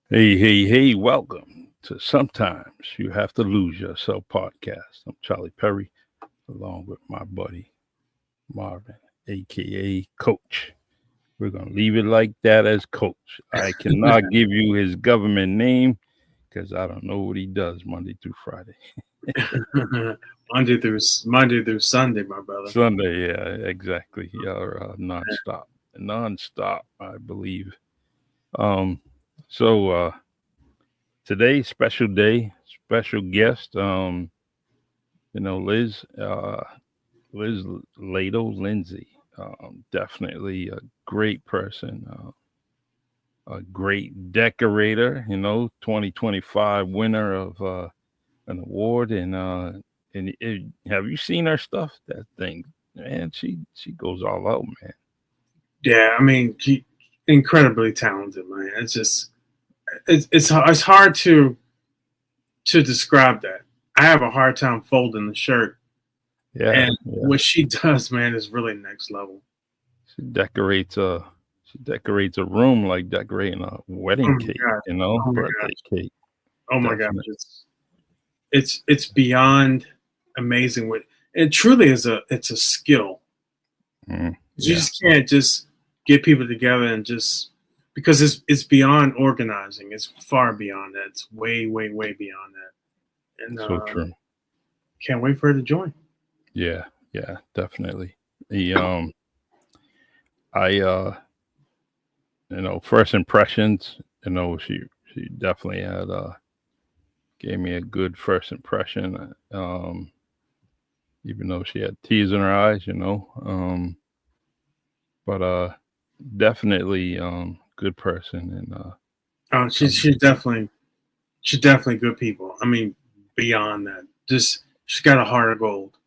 Hey, welcome to Sometimes You Have to Lose Yourself podcast. I'm Charlie Perry, along with my buddy Marvin, aka Coach. We're going to leave it like that as Coach. I cannot give you his government name because I don't know what he does Monday through Friday. Monday through Sunday, my brother. Sunday, yeah, exactly. Yeah, nonstop. Nonstop, I believe. Um, so today, special day, special guest. Liz Lado Lindsay, definitely a great person, a great decorator. 2025 winner of an award, have you seen her stuff? That thing, man, she goes all out, man. Yeah, I mean, incredibly talented, man. It's hard to describe that. I have a hard time folding the shirt, Yeah, and yeah. what she does, man, is really next level. She decorates a she decorates a room like decorating a Oh wedding my cake, god! Oh my birthday gosh! cake. Oh my gosh! Definitely. It's beyond amazing. What it truly is it's a skill. You Yeah, just can't just get people together and just because it's beyond organizing. It's far beyond that. It's way beyond that. And so true. can't wait for her to join. Yeah, yeah, definitely. The I first impressions, she definitely had gave me a good first impression. Even though she had tears in her eyes, but definitely good person She's um, she's definitely good people. I mean, beyond that, just she's got a heart of gold.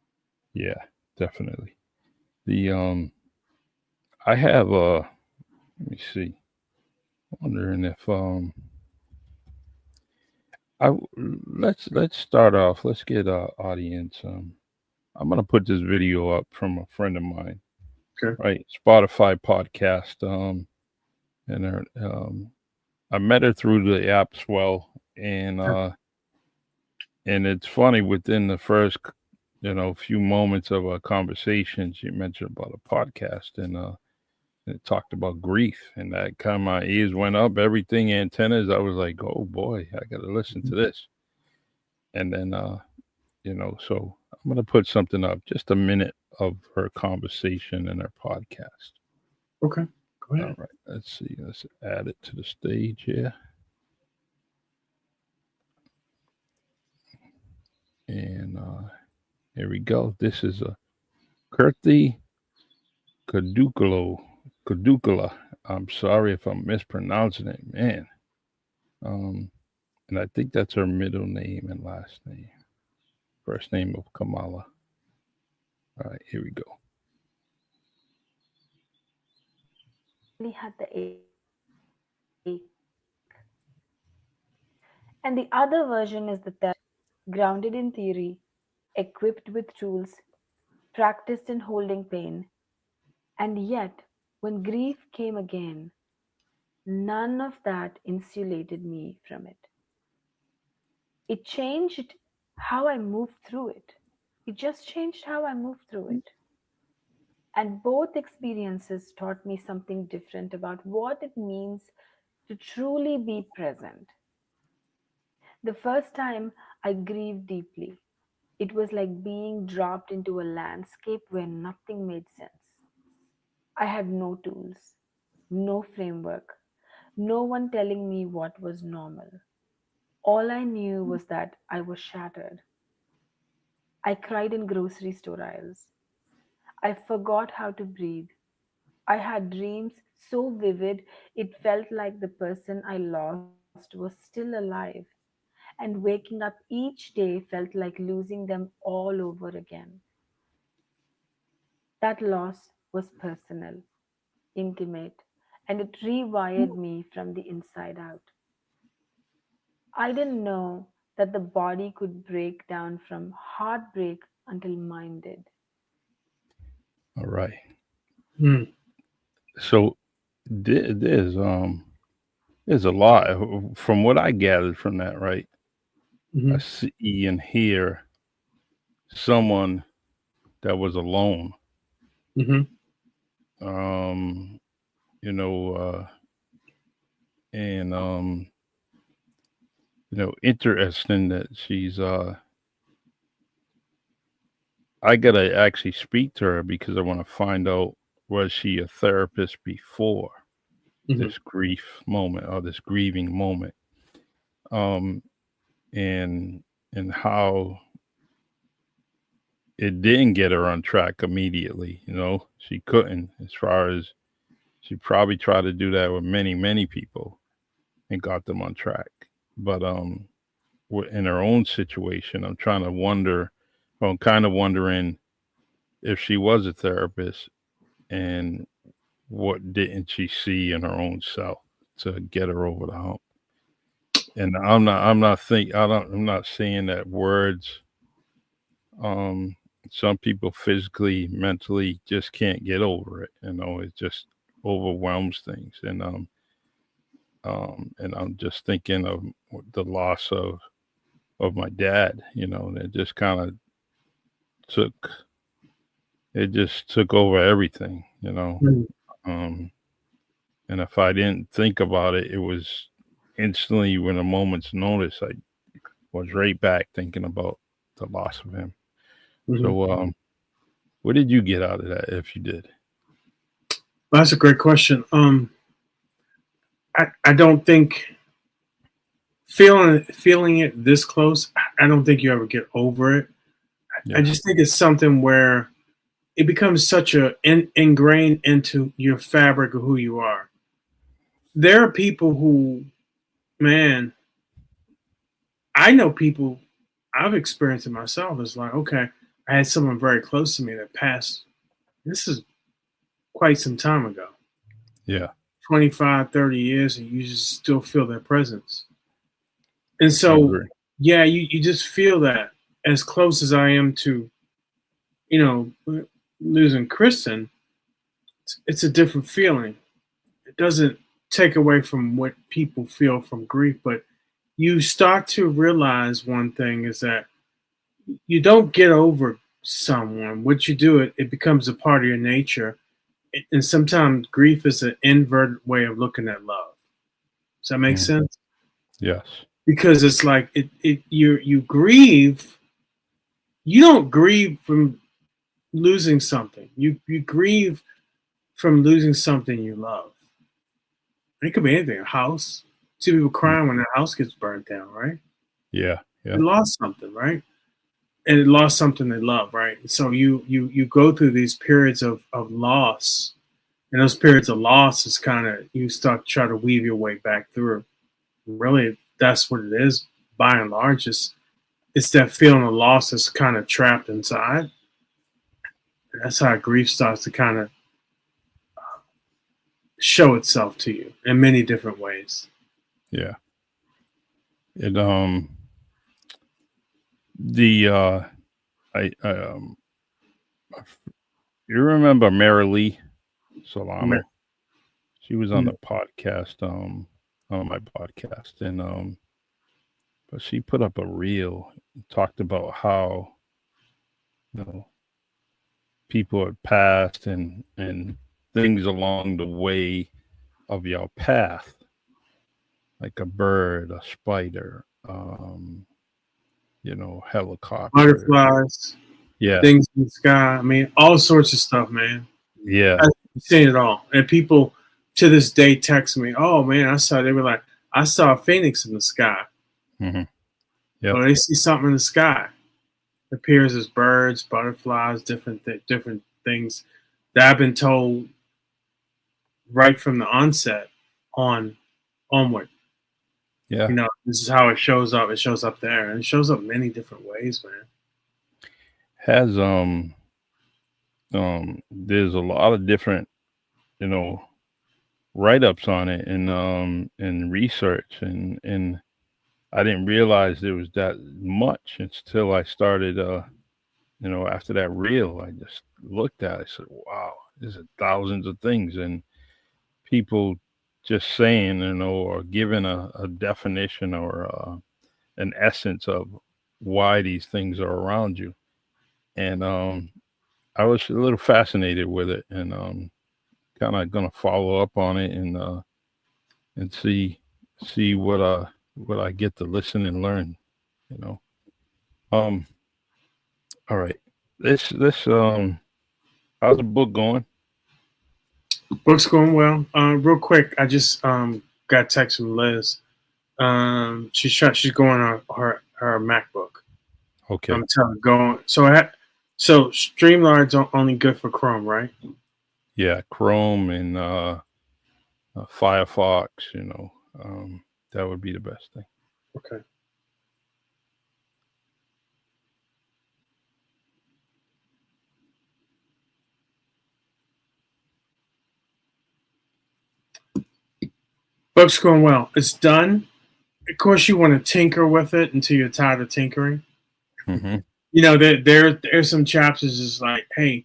yeah, definitely. The I have let me see. Wondering if let's start off. Let's get our audience. I'm gonna put this video up from a friend of mine, Okay. right? Spotify podcast. And her, I met her through the app Swell, and uh, and it's funny within the first, few moments of a conversation, she mentioned about a podcast, and it talked about grief, and that kind of my ears went up, everything antennas. I was like, oh boy, I got to listen to this, and then so I'm gonna put something up, just a minute of her conversation and her podcast. Okay. Go All ahead. right, let's see. Let's add it to the stage here. And here we go. This is a Kirti Kadukala. I'm sorry if I'm mispronouncing it, man. Um, and I think that's her middle name and last name. First name of Kamala. All right, here we go. And the other version is the therapist, grounded in theory, equipped with tools, practiced in holding pain. And yet, when grief came again, none of that insulated me from it. It changed how I moved through it. It just changed how I moved through it. And both experiences taught me something different about what it means to truly be present. The first time I grieved deeply, it was like being dropped into a landscape where nothing made sense. I had no tools, no framework, no one telling me what was normal. All I knew was that I was shattered. I cried in grocery store aisles. I forgot how to breathe. I had dreams so vivid it felt like the person I lost was still alive. And waking up each day felt like losing them all over again. That loss was personal, intimate, and it rewired me from the inside out. I didn't know that the body could break down from heartbreak until mine did. All right. Hmm. So there's There's a lot from what I gathered from that, right? I Hmm. see and hear someone that was alone. Hmm. Um, you know, and interesting that she's I gotta actually speak to her because I want to find out, was she a therapist before Hmm. this grief moment or this grieving moment? Um and how it didn't get her on track immediately, she couldn't, as far as she probably tried to do that with many, many people and got them on track. But in her own situation, I'm kind of wondering if she was a therapist, and what didn't she see in her own self to get her over the hump. And I'm not saying that words, um some people physically, mentally just can't get over it, it just overwhelms things. And I'm just thinking of the loss of my dad, and took it just took over everything. Um and if I didn't think about it, it was instantly, when a moment's notice, I was right back thinking about the loss of him. Hmm. So what did you get out of that, if you did? That's a great question. I don't think feeling it this close, I don't think you ever get over it. I Yeah. just think it's something where it becomes such a ingrained into your fabric of who you are. There are people who, man, I know people, I've experienced it myself. It's like, okay, I had someone very close to me that passed. This is quite some time ago, Yeah. 25, 30 years, and you just still feel their presence. And I so, agree. yeah, you just feel that. As close as I am to, you know, losing Kristen, it's a different feeling. It doesn't take away from what people feel from grief, but you start to realize one thing is that you don't get over someone. What you do, it becomes a part of your nature. And sometimes grief is an inverted way of looking at love. Does that make Mhm. sense? Yes. Because it's like you grieve. You don't grieve from losing something. You grieve from losing something you love. It could be anything. A house. See people Mm. crying when their house gets burnt down, right? Yeah. They Yeah. lost something, right? And it lost something they love, right? So you go through these periods of loss, and those periods of loss is kind of you start to try to weave your way back through. Really, that's what it is. By and large, it's that feeling of loss that's kind of trapped inside. And that's how grief starts to kind of show itself to you in many different ways. Yeah. It the I you remember Mary Lee Ma- Salamo? She was on mm, the podcast, on my podcast, and but she put up a reel, talked about how, you know people had passed, and things along the way of your path, like a bird, a spider, helicopter. Butterflies, Yeah, things in the sky. I mean, all sorts of stuff, man. yeah, I've seen it all. And people to this day text me, oh man, they were like, I saw a phoenix in the sky. hmm, yep, Or they see something in the sky. It appears as birds, butterflies, different things that I've been told right from the onset on onward. yeah. This is how it shows up. It shows up there. And it shows up many different ways, man. Has there's a lot of different, you know write ups on it, and research, and I didn't realize there was that much until I started, after that reel. I just looked at it, I said, wow, there's thousands of things, and people just saying, or giving a definition or an essence of why these things are around you. And I was a little fascinated with it, and kind of gonna follow up on it and see what I get to listen and learn. You know. Um. All right. This how's the book going? Book's going well. Real quick, I just got a text from Liz. She's going on her MacBook. Okay. I'm telling her, going. So Streamlabs only good for Chrome, right? Yeah, Chrome and Firefox. That would be the best thing. Okay. Book's going well. It's done. Of course, you want to tinker with it until you're tired of tinkering. Mm-hmm. There's some chapters just like, hey,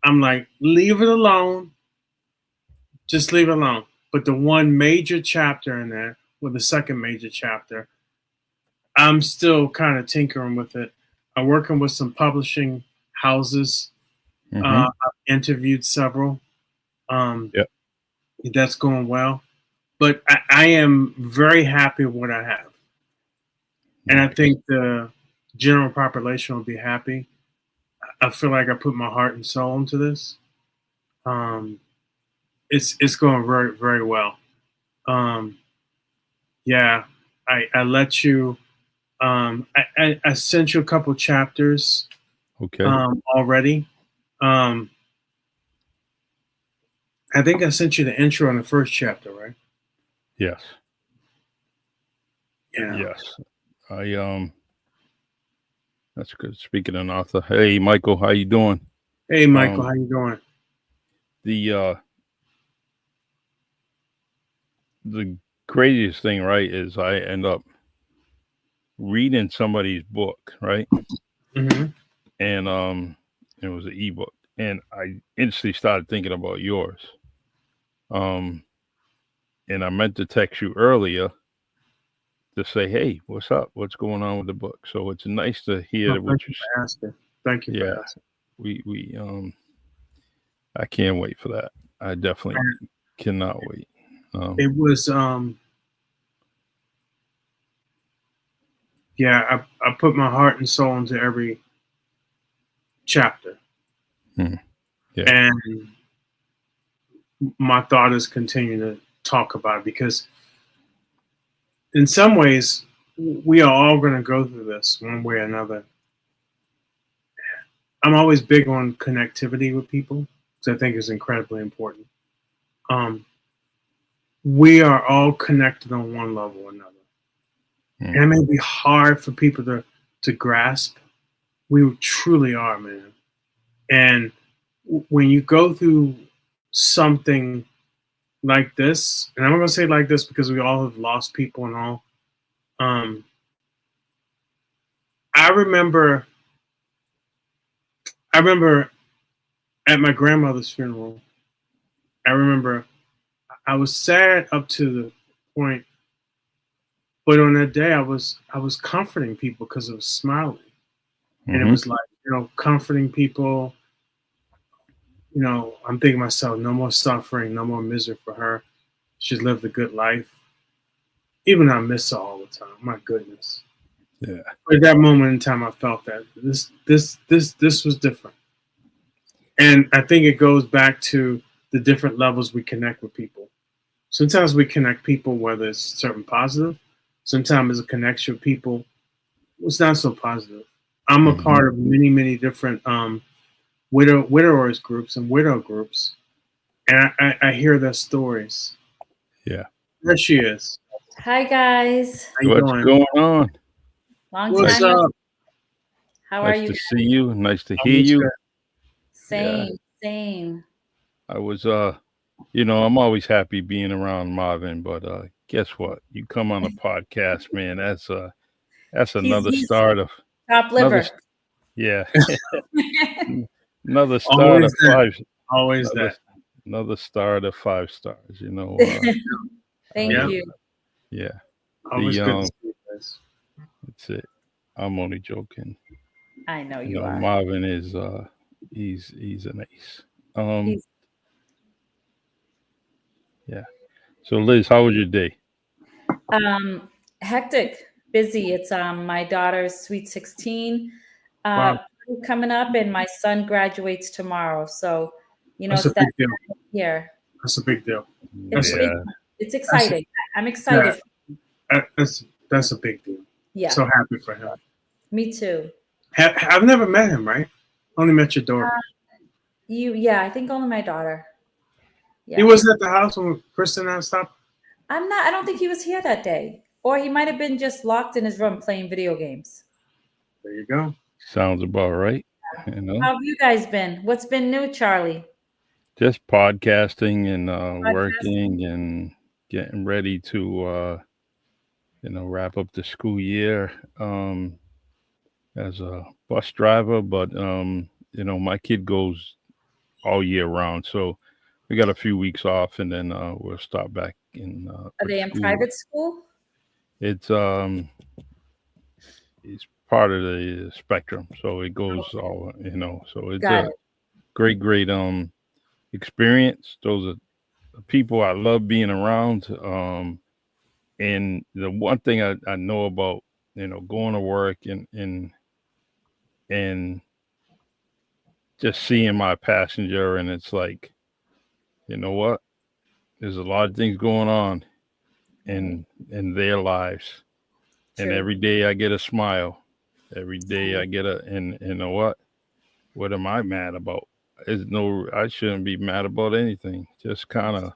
I'm like, leave it alone. Just leave it alone. But the one major chapter in there, or the second major chapter, I'm still kind of tinkering with it. I'm working with some publishing houses. Mm-hmm. I've interviewed several. Yep. That's going well. But I am very happy with what I have. And I think the general population will be happy. I feel like I put my heart and soul into this. It's going very, very well. Yeah, I let you. I sent you a couple chapters. Okay. Already. I think I sent you the intro on the first chapter, right? Yes. Yeah. Yes. That's good. Speaking of author, hey Michael, how you doing? Hey Michael, how you doing? The craziest thing, right, is I end up reading somebody's book, right? Mm-hmm. And it was an ebook, and I instantly started thinking about yours. And I meant to text you earlier to say, hey, what's up? What's going on with the book? So it's nice to hear what Thank you for asking. Thank you. Yeah, for asking. we I can't wait for that. I definitely cannot wait. It was yeah, I put my heart and soul into every chapter. Yeah. And my thought is continue to talk about it, because in some ways we are all going to go through this one way or another. I'm always big on connectivity with people, because I think it's incredibly important. We are all connected on one level or another. And it may be hard for people to grasp. We truly are, man. And when you go through something like this, and I'm going to say like this because we all have lost people and all. I remember at my grandmother's funeral, I remember I was sad up to the point, but on that day I was comforting people because I was smiling. And it was like, comforting people. I'm thinking to myself, no more suffering, no more misery for her. She's lived a good life. Even I miss her all the time. My goodness. Yeah. At that moment in time, I felt that this was different. And I think it goes back to the different levels we connect with people. Sometimes we connect people, whether it's certain positive. Sometimes it's a connection with people it's not so positive. I'm a part of many, many different widowers groups and widow groups, and I hear their stories. Yeah. There she is. Hi guys. How you What's doing? going on? Long What's time. up? How are Nice you? to see you. Nice to hear you. Same. I was I'm always happy being around Marvin, but guess what? You come on a podcast, man. That's another start of top liver. Another start of five. Always that. Another start of 5 stars. Thank Yeah. you. Yeah, Always the good to see you guys. that's it. I'm only joking. I know You you know, are. Marvin is he's an ace. Um, He's yeah. So Liz, how was your day? hectic, busy. It's my daughter's sweet 16 Wow, coming up, and my son graduates tomorrow. So, that's a it's that big deal. year. That's a big deal. It's That's Yeah, it's that's exciting. I'm yeah, excited. that's a big deal. Yeah, So happy for him. me too. I've never met him, right? Only met your daughter. Yeah, I think only my daughter. He Yeah. wasn't at the house when Kristen and I stopped. I don't think he was here that day. Or he might have been just locked in his room playing video games. There you go. sounds about right. You know, How have you guys been? What's been new, Charlie? just podcasting and Podcasting? working and getting ready to wrap up the school year as a bus driver. But my kid goes all year round, so we got a few weeks off, and then we'll start back in Are with they in school. private school? It's it's part of the spectrum, so it goes all So it's Got a it. great experience. Those are the people I love being around. And the one thing I know about going to work and just seeing my passenger, and it's like, you know what, there's a lot of things going on Right. in their lives, and True. every day I get a smile. Every day I get and you know what am I mad about? There's no, I shouldn't be mad about anything. Just kind of,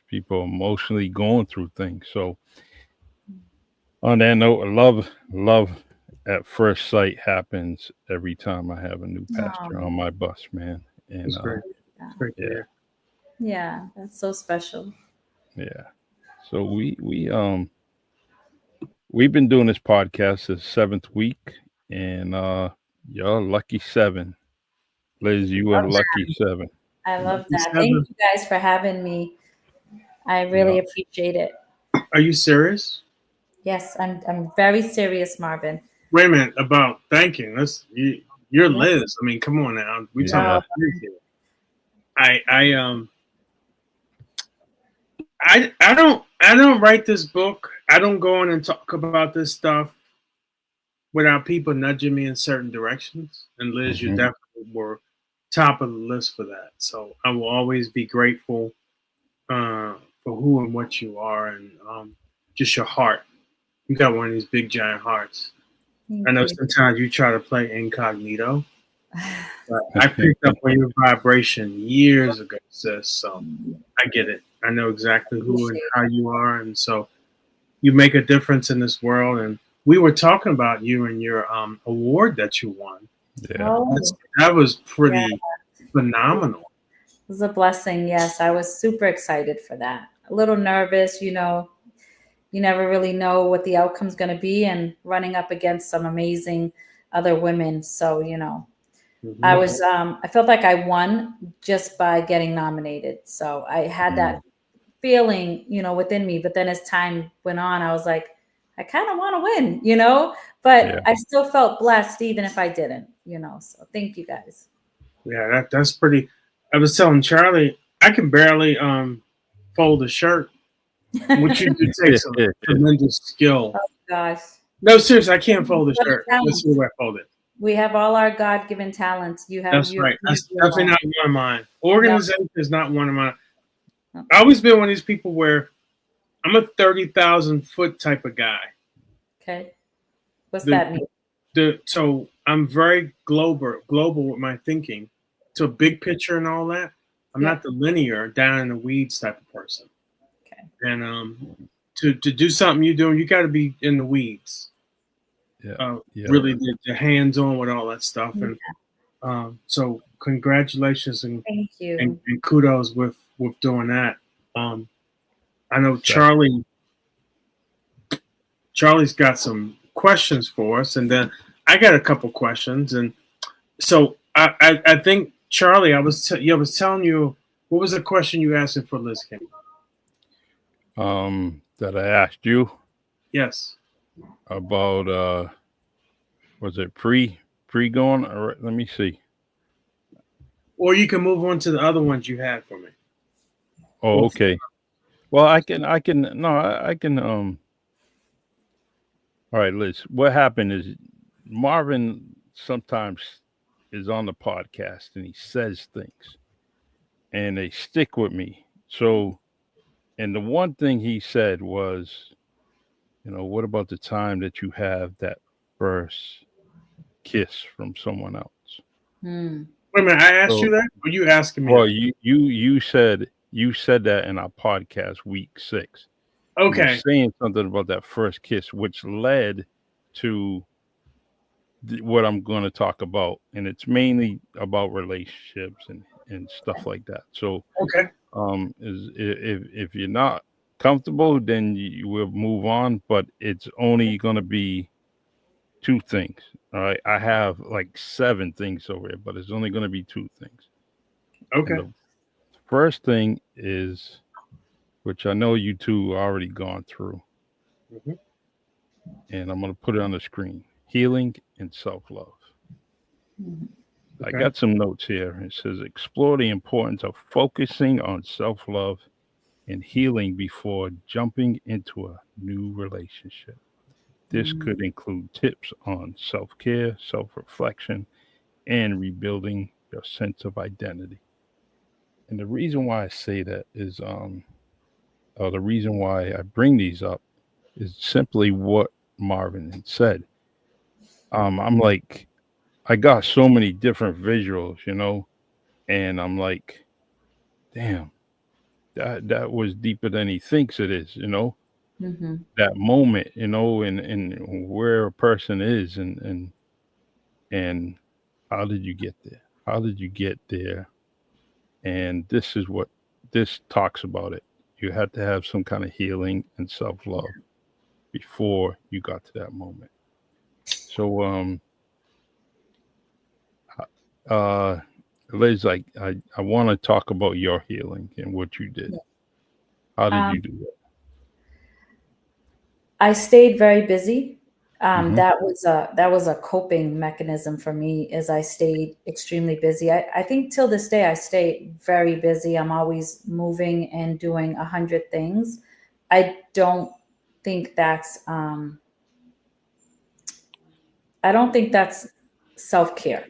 people emotionally going through things. So on that note, love at first sight happens every time I have a new passenger on my bus, man. And It's great. It's great to yeah, hear. Yeah, that's so special. yeah. So we've been doing this podcast this seventh week, and you're lucky seven. Liz, you were lucky seven. I love Lucky that. Thank seven. you guys for having me. I Yeah. really appreciate it. Are you serious? Yes, I'm very serious, Marvin. Wait a minute about thanking. You're Yeah. Liz. I mean, come on now. We talking Yeah. about Liz here. I don't write this book. I don't go in and talk about this stuff without people nudging me in certain directions. And Liz, you Mhm. definitely were top of the list for that. So I will always be grateful for who and what you are, and just your heart. You got one of these big giant hearts. Thank I know you. sometimes you try to play incognito, but I picked up on your vibration years ago, sis. So I get it. I know exactly who and Appreciate how you are, and so you make a difference in this world. And we were talking about you and your award that you won. Yeah. Oh, That was yeah. pretty phenomenal. It was a blessing. Yes, I was super excited for that. A little nervous, you never really know what the outcome's going to be, and running up against some amazing other women. So, I was, I felt like I won just by getting nominated. So I had that feeling, within me. But then as time went on, I was like, I kind of want to win, but Yeah. I still felt blessed even if I didn't, so thank you guys. Yeah, that's pretty. I was telling Charlie, I can barely fold a shirt, which usually takes some tremendous skill. Oh gosh. No, seriously, I can't fold a What a shirt. talent. Let's see where I fold it. We have all our God-given talents. You have That's you. right. That's you definitely alone. not one of mine. Organization is not one of mine. No. I always been one of these people where I'm a 30,000-foot type of guy. Okay. What's that mean? So I'm very global with my thinking. So big picture and all that. I'm Yeah. not the linear down in the weeds type of person. Okay. And to do something you do, you got to be in the weeds. Yeah. Really the hands on with all that stuff. Yeah. And so congratulations and Thank you. and kudos with doing that. I know Charlie's got some questions for us, and then I got a couple questions. And so I think Charlie, I was telling you, what was the question you asked for Liz King? that I asked you Yes. about was it pre going? All right, let me see. Or you can move on to the other ones you had for me. Oh, Well, okay. Well, I can no, I can all right, Liz. What happened is Marvin sometimes is on the podcast and he says things and they stick with me. So, and the one thing he said was, what about the time that you have that first kiss from someone else? Hmm. wait a minute, I asked So, you that? Or you asking me well, that? you said that in our podcast week 6. You were Okay. saying something about that first kiss, which led to what I'm going to talk about, and it's mainly about relationships and stuff like that. So, Okay. if you're not comfortable, then you will move on. But it's only going to be 2 things. All right, I have like 7 things over here, but it's only going to be 2 things. And Okay. the first thing is, which I know you two already gone through, Mhm. and I'm going to put it on the screen: healing and self love. Mhm. I Okay. got some notes here. It says explore the importance of focusing on self love and healing before jumping into a new relationship. This Mhm. could include tips on self care, self reflection, and rebuilding your sense of identity. And the reason why I say that is, or the reason why I bring these up is simply what Marvin had said. I'm like, I got so many different visuals, and I'm like, damn, that was deeper than he thinks it is. Mhm. That moment, and where a person is, and how did you get there? How did you get there? And this is what this talks about it. You had to have some kind of healing and self love before you got to that moment. So, uh, Liz, I want to talk about your healing and what you did. Yeah. How did you Um, do that? I stayed very busy. Hmm. That was a coping mechanism for me. Is I stayed extremely busy. I think till this day I stay very busy. I'm always moving and doing 100 things. I don't think that's I don't think that's self care.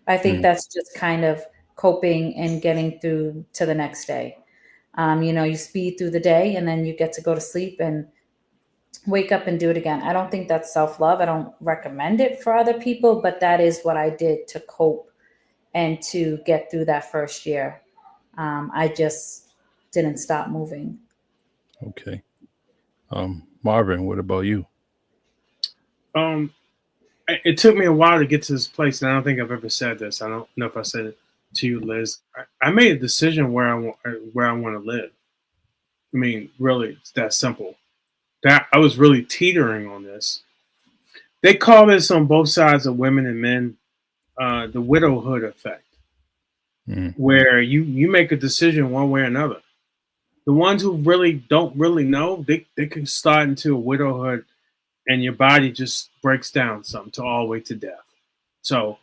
I think Mm. that's just kind of coping and getting through to the next day. You speed through the day and then you get to go to sleep and wake up and do it again. I don't think that's self love. I don't recommend it for other people, but that is what I did to cope and to get through that first year. I just didn't stop moving. Okay. Marvin, what about you? Um, it took me a while to get to this place, and I don't think I've ever said this. I don't know if I said it to you, Liz. I made a decision where I want to live. I mean, really, it's that simple. That I was really teetering on this. They call this on both sides of women and men the widowhood effect, Mm. where you make a decision one way or another. The ones who really don't really know, they can start into a widowhood, and your body just breaks down some to all the way to death. So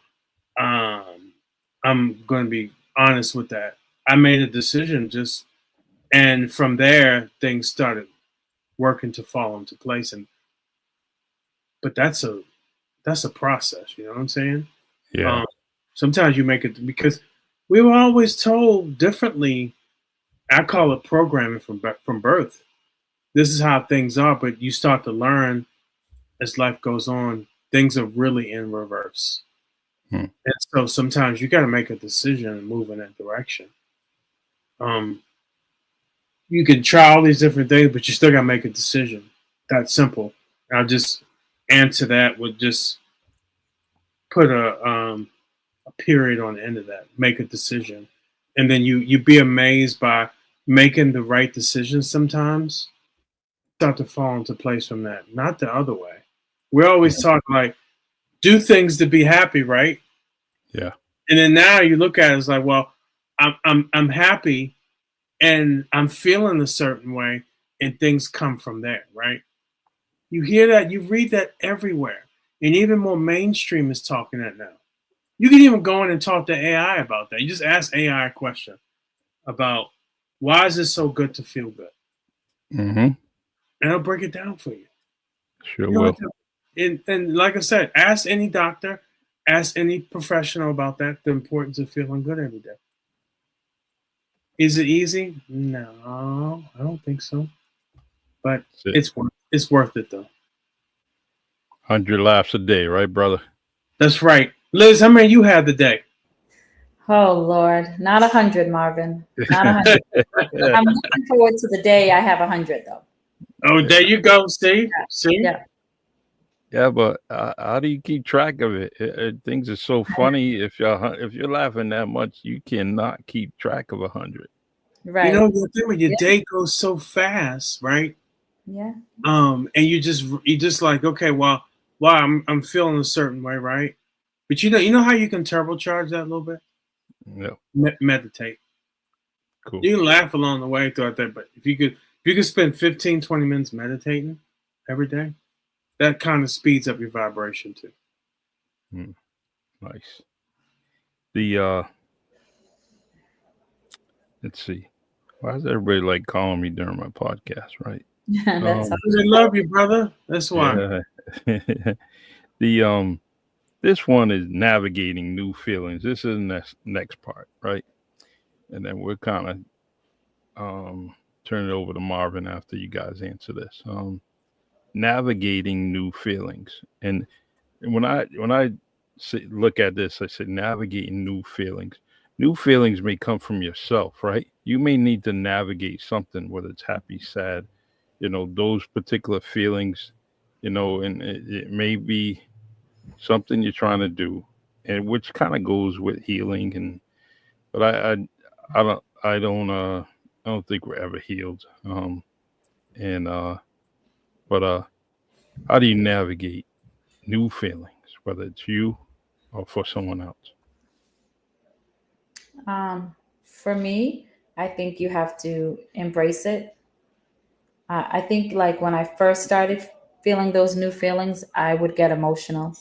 um, I'm going to be honest with that. I made a decision and from there things started working to fall into place. But that's a process. You know what I'm saying? Yeah. Um, Sometimes you make it because we were always told differently. I call it programming from birth. This is how things are, but you start to learn as life goes on. Things are really in reverse, Mm. and so sometimes you got to make a decision and move in that direction. Um, you can try all these different things, but you still got to make a decision. That's simple. I'll just answer that with just put a period on the end of that. Make a decision, and then you be amazed by making the right decision. Sometimes start to fall into place from that, not the other way. We're always Yeah. talking like do things to be happy, right? Yeah. And then now you look at it as like, well, I'm happy and I'm feeling a certain way. and things come from there, right? You hear that, you read that everywhere, and even more mainstream is talking that now. You can even go in and talk to AI about that. You just ask AI a question about why is it so good to feel good, Mm-hmm. and it'll break it down for you. Sure You know will. and like I said, ask any doctor, ask any professional about that. The importance of feeling good every day. Is it easy? No, I don't think so. But That's it. it's worth it though. 100 laughs a day, right, brother? That's right, Liz. How many you had today? Oh Lord, not 100, Marvin. Not 100. I'm looking forward to the day I have 100, though. Oh, there you go. See. Yeah. Yeah, but how do you keep track of it? Things are so funny. If you're laughing that much, you cannot keep track of 100. You Right. know, the thing with your Yeah. day goes so fast, right? Yeah. And you just like, okay, well, I'm feeling a certain way, right? But you know how you can turbocharge that a little bit? Yeah, Meditate. cool. You can laugh along the way throughout that, but if you could spend 15, 20 minutes meditating every day, that kind of speeds up your vibration too. Nice. The let's see. Why is everybody like calling me during my podcast, right? That's Um, They love you, brother. That's why. yeah. The this one is navigating new feelings. This is the next part, right? And then we're kind of turn it over to Marvin after you guys answer this. Navigating new feelings, and when I look at this, I said navigating new feelings. New feelings may come from yourself, right? You may need to navigate something, whether it's happy, sad, those particular feelings, and it may be something you're trying to do, and which kind of goes with healing. And but I don't think we're ever healed. And but how do you navigate new feelings, whether it's you or for someone else? For me, I think you have to embrace it. I think like when I first started feeling those new feelings, I would get emotional,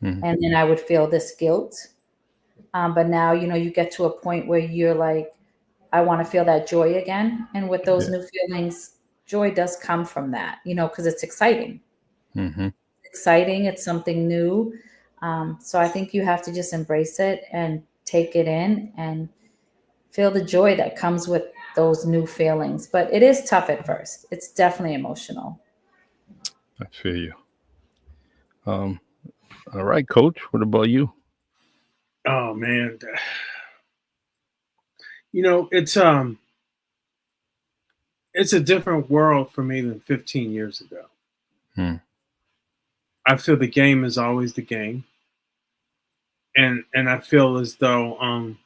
Mhm. and then I would feel this guilt. But now, you get to a point where you're like, I want to feel that joy again. And with those Yeah. new feelings, joy does come from that, because it's exciting. Mm-hmm. Exciting. It's something new. So I think you have to just embrace it and take it in and feel the joy that comes with those new feelings. But it is tough at first. It's definitely emotional. I feel you. Um, all right, Coach. What about you? Oh man, it's a different world for me than 15 years ago. Hmm. I feel the game is always the game, and I feel as though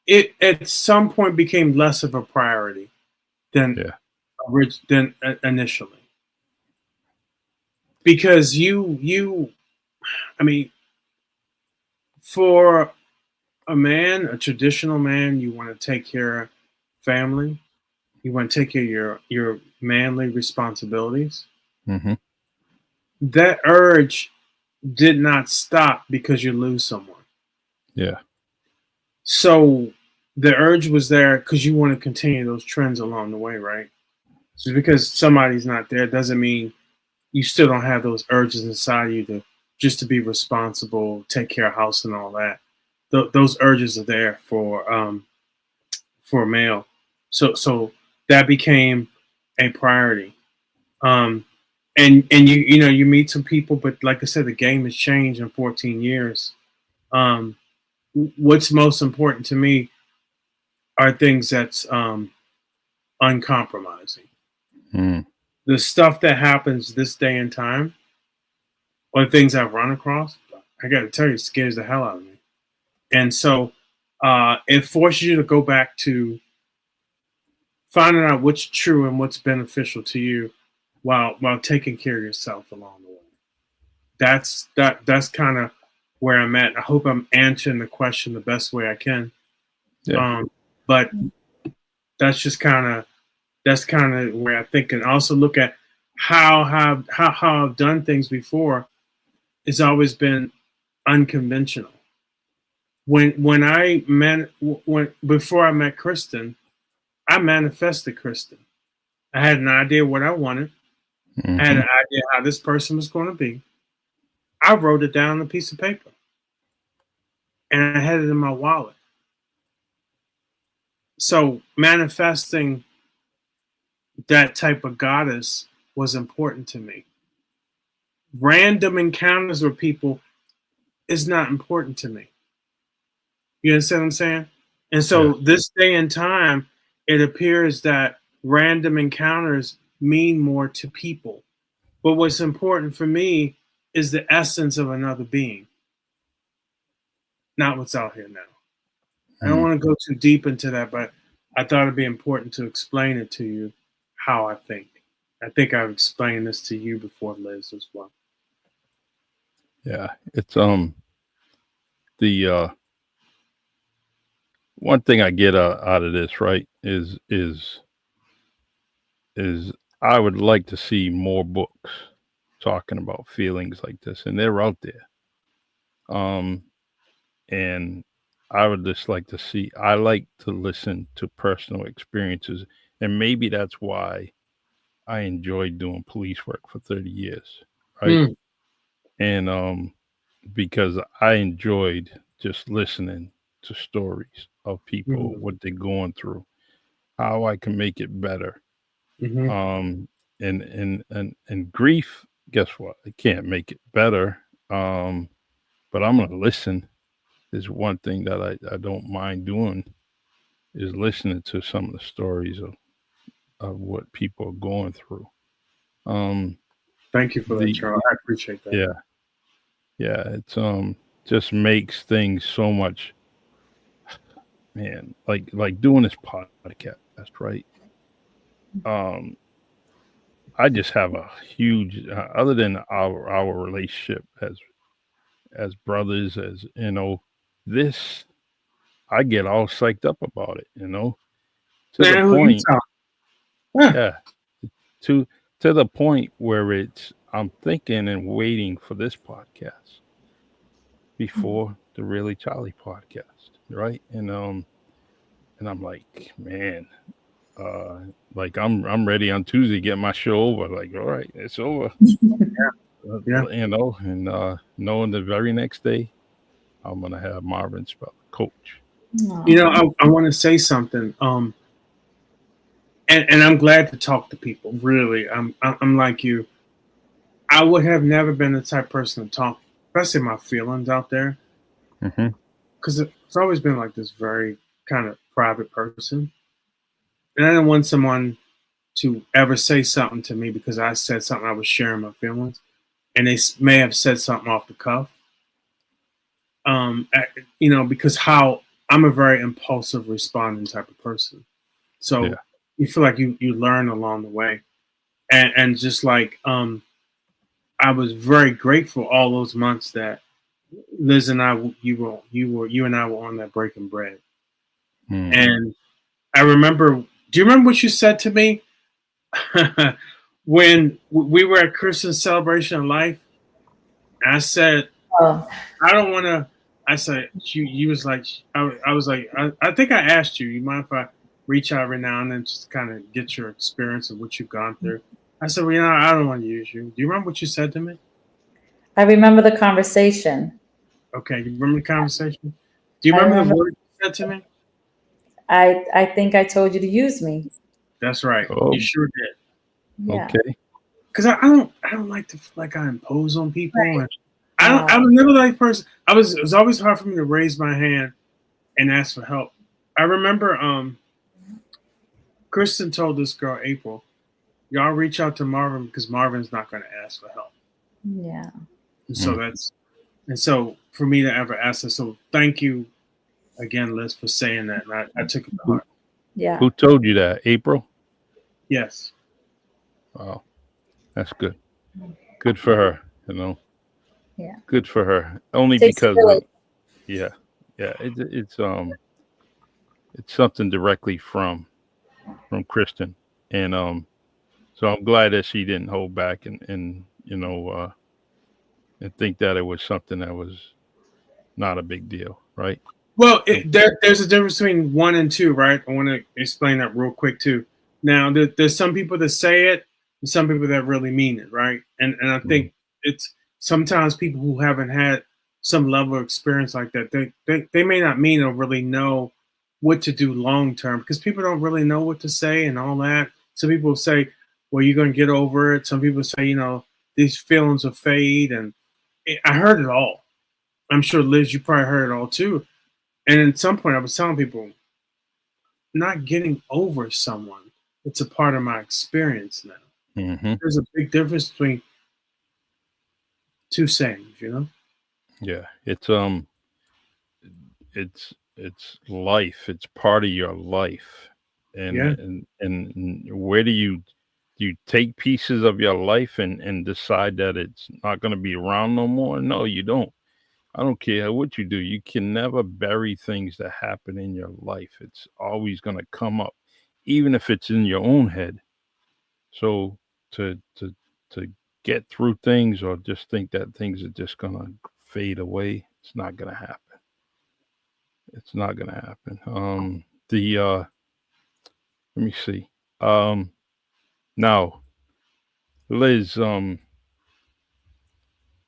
it at some point became less of a priority than Yeah. initially, because you I mean, for a man, a traditional man, you want to take care of family, you want to take care of your manly responsibilities. Mm-hmm. That urge did not stop because you lose someone. Yeah. So the urge was there because you want to continue those trends along the way, right? So because somebody's not there doesn't mean you still don't have those urges inside you to just to be responsible, take care of house and all that. Those urges are there for a male. So that became a priority. Um, and you meet some people, but like I said, the game has changed in 14 years. Um, what's most important to me are things that's uncompromising. Mm. The stuff that happens this day and time, or things I've run across, I got to tell you, it scares the hell out of me. And so it forces you to go back to finding out what's true and what's beneficial to you while taking care of yourself along the way. That's kind of where I'm at. I hope I'm answering the question the best way I can. Yeah. But that's just kind of where I think, and also look at how I've done things before. It's always been unconventional. When before I met Kristen, I manifested Kristen. I had an idea what I wanted. I had an idea how this person was going to be. I wrote it down on a piece of paper, and I had it in my wallet. So manifesting that type of goddess was important to me. Random encounters with people is not important to me. You understand what I'm saying? And so this day and time, it appears that random encounters mean more to people. But what's important for me is the essence of another being, not what's out here now. I don't want to go too deep into that, but I thought it'd be important to explain it to you how I think. I think I've explained this to you before, Liz, as well. Yeah, it's the one thing I get out of this, right, is I would like to see more books talking about feelings like this, and they're out there. And I would just like to see. I like to listen to personal experiences, and maybe that's why I enjoyed doing police work for 30 years, right? And because I enjoyed just listening to stories of people, what they're going through, how I can make it better. And grief, guess what? I can't make it better. But I'm gonna listen. Is one thing that I don't mind doing is listening to some of the stories of what people are going through. Thank you for that, Charles. I appreciate that. Yeah, it's just makes things so much, man, like doing this podcast, right? I just have a huge other than our relationship as brothers, as you know, this I get all psyched up about it, to the point, yeah, to the point where I'm thinking and waiting for this podcast before the Really Charlie podcast, right? And I'm like, man, like I'm ready on Tuesday to get my show over. Like, all right, it's over. And knowing the very next day I'm gonna have Marvin Speller, coach. I want to say something. And I'm glad to talk to people. Really, I'm like you. I would have never been the type of person to talk, especially my feelings out there, because it's always been like this very kind of private person, and I didn't want someone to ever say something to me because I said something I was sharing my feelings, and they may have said something off the cuff. Because how I'm a very impulsive, responding type of person, so you feel like you learn along the way, and just like I was very grateful all those months that Liz and I, you and I were on that Breaking Bread, and I remember. Do you remember what you said to me when we were at Christian's Celebration of Life? And I said, I don't want to. I said, you was like, I was like, I think I asked you, you mind if I reach out every now and then just kind of get your experience of what you've gone through? I said, well, I don't want to use you. Do you remember what you said to me? I remember the conversation. Okay, you remember the conversation? Do you remember the word you said to me? I think I told you to use me. That's right. Oh. You sure did. Yeah. Okay. Because I don't like to feel like I impose on people. Right. I was never that person. It was always hard for me to raise my hand and ask for help. I remember Kristen told this girl, April, y'all reach out to Marvin because Marvin's not going to ask for help. Yeah. And so for me to ever ask her, so thank you again, Liz, for saying that. And I took it to heart. Yeah. Who told you that? April? Yes. Wow. That's good. Good for her, Yeah. Good for her. Only because it's it's something directly from Kristen, and so I'm glad that she didn't hold back and and think that it was something that was not a big deal, right? Well, So, there's a difference between one and two, right? I want to explain that real quick too. Now, there's some people that say it, and some people that really mean it, right? And I think it's sometimes people who haven't had some level of experience like that, they may not mean or really know what to do long term because people don't really know what to say and all that. Some people say, "Well, you're going to get over it." Some people say, these feelings will fade, and I heard it all. I'm sure Liz, you probably heard it all too. And at some point, I was telling people, not getting over someone, it's a part of my experience now. hmm There's a big difference between two sayings. yeah, it's life. It's part of your life, and Yeah. where do you take pieces of your life and decide that it's not going to be around no more? No, you don't. I don't care what you do. You can never bury things that happen in your life. It's always going to come up, even if it's in your own head. So to get through things or just think that things are just going to fade away, it's not going to happen. It's not going to happen. The let me see. Um, now, Liz,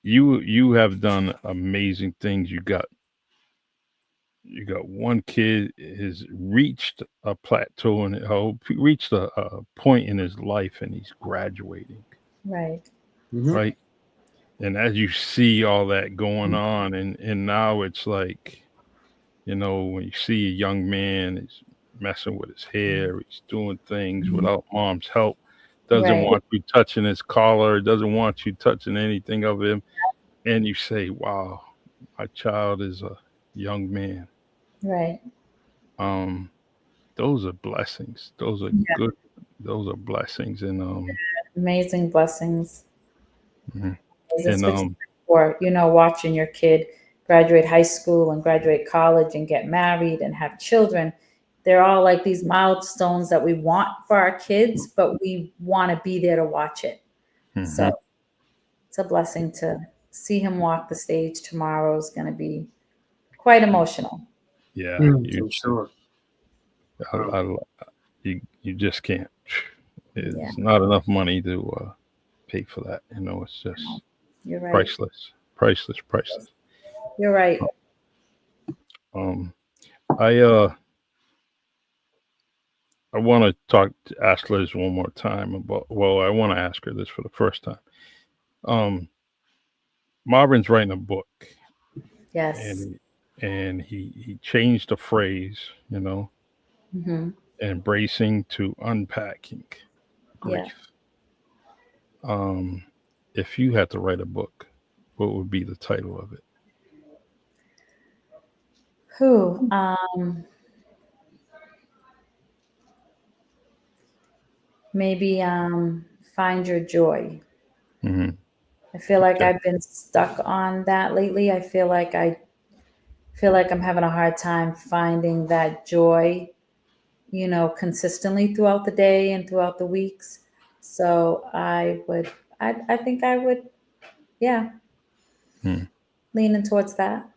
you have done amazing things. You got one kid has reached a plateau and reached a point in his life, and he's graduating, Right. Mm-hmm. right? And as you see all that going on, and now it's like, when you see a young man, he's messing with his hair, he's doing things without mom's help, doesn't Right. want you touching his collar, doesn't want you touching anything of him, and you say, "Wow, my child is a young man." Right. Um, those are blessings. Those are Yeah. good. Those are blessings, and Amazing blessings. mhm. and Especially for, watching your kid graduate high school and graduate college and get married and have children. They're all like these milestones that we want for our kids, but we want to be there to watch it. So mhm. it's a blessing to see him walk the stage tomorrow is going to be quite emotional. Yeah, I'm sure. I, you just can't. Yeah, It's not enough money to pay for that. It's just you're right. priceless, priceless, priceless. You're right. Um, I I want to ask Liz one more time about. Well, I want to ask her this for the first time. Um, Marvin's writing a book, Yes. and he changed the phrase, Hmm. embracing to unpacking Yeah. grief. Um, if you had to write a book, what would be the title of it? Who? Maybe find your joy. Hmm. I feel like Okay. I've been stuck on that lately. I feel like I'm having a hard time finding that joy, consistently throughout the day and throughout the weeks. So I think I would, yeah, Hmm. leaning towards that.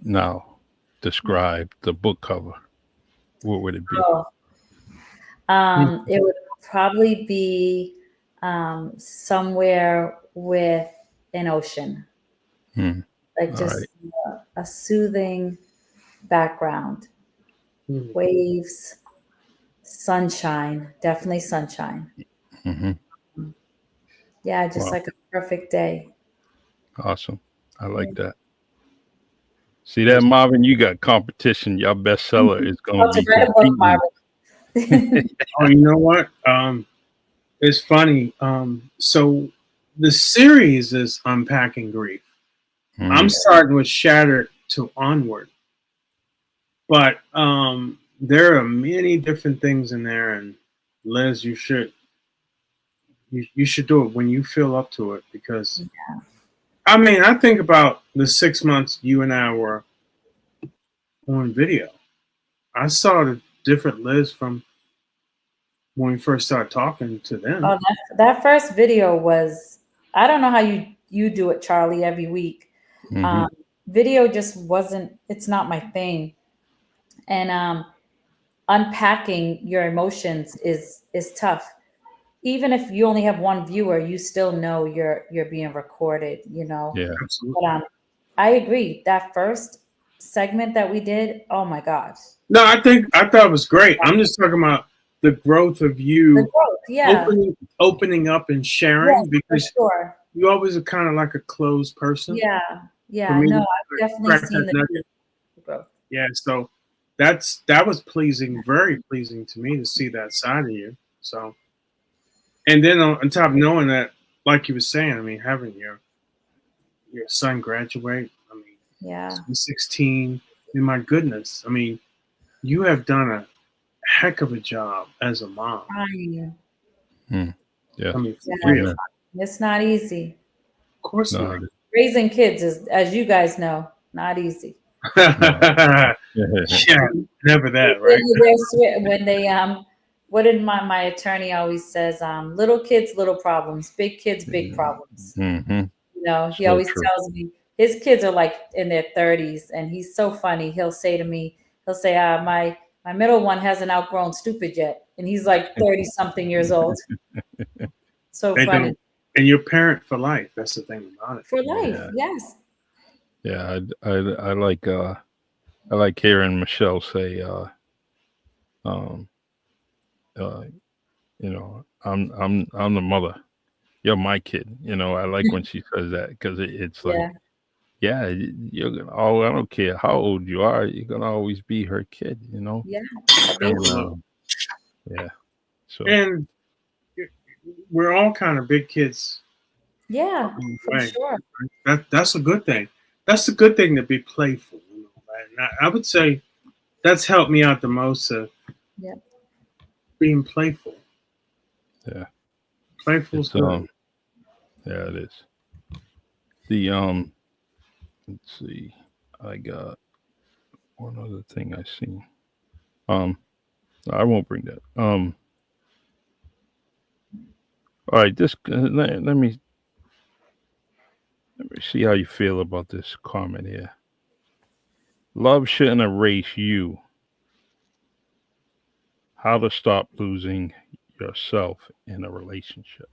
Now, describe the book cover. What would it be? Oh, it would probably be somewhere with an ocean, Hmm. like All right. just a soothing background, Mhm. waves, sunshine, definitely sunshine. Hmm. Yeah, just Wow. like a perfect day. Awesome. I Yeah. like that. See that, Marvin? You got competition. Your bestseller is going to About to be write a book, competing. Marvin. Oh, you know what? It's funny. So the series is Unpacking Grief. I'm Hmm. starting with Shattered to Onward, but there are many different things in there. And Liz, you should do it when you feel up to it because I mean I think about the 6 months you and I were on video. I saw the different Liz from when we first started talking to them. Oh, that first video was, I don't know how you do it, Charlie, every week. Mhm. Video just wasn't, it's not my thing. And unpacking your emotions is tough. Even if you only have one viewer, you still know you're being recorded, you know. Yeah. Absolutely. But I agree. That first segment that we did, oh my gosh. No, I thought it was great. I'm just talking about the growth of The you growth, yeah. opening up and sharing, Yes, for because sure. you always are kind of like a closed person. Yeah. For Yeah. me, No, to I've definitely crack seen that nugget. the growth. Yeah, so that was pleasing, very pleasing to me to see that side of you. So, and then on top of knowing that, like you were saying, I mean, having your son graduate, I mean, Yeah. he's 16, and my goodness, I mean, you have done a heck of a job as a mom. Trying. Yeah. I mean, for Yeah. real. Yeah. It's not easy. Of course No. not. Raising kids is, as you guys know, not easy. Yeah, never that, right? When they what did my attorney always says, little kids, little problems, big kids, big problems. Mm-hmm. You know, he So always true. tells me his kids are like in their 30s, and he's so funny. He'll say to me, he'll say, my middle one hasn't outgrown stupid yet, and he's like 30 something years old. So They funny. don't. And you're a parent for life. That's the thing about it. For life, Yeah. yes. Yeah. I like hearing Michelle say, um, uh, I'm the mother. You're my kid. I like when she says that, because it's like, Yeah. yeah, you're gonna. Oh, I don't care how old you are. You're gonna always be her kid. Yeah. And, Absolutely. yeah. So And we're all kind of big kids. Yeah, in a for way. sure. That's a good thing. That's a good thing to be playful. Right? And I would say that's helped me out the most of Yeah. being playful. yeah, Playful's it's good. yeah, it is. The let's see. I got one other thing I seen. Um, I won't bring that. All right. This let me see how you feel about this comment here. Love shouldn't erase you. How to stop losing yourself in a relationship.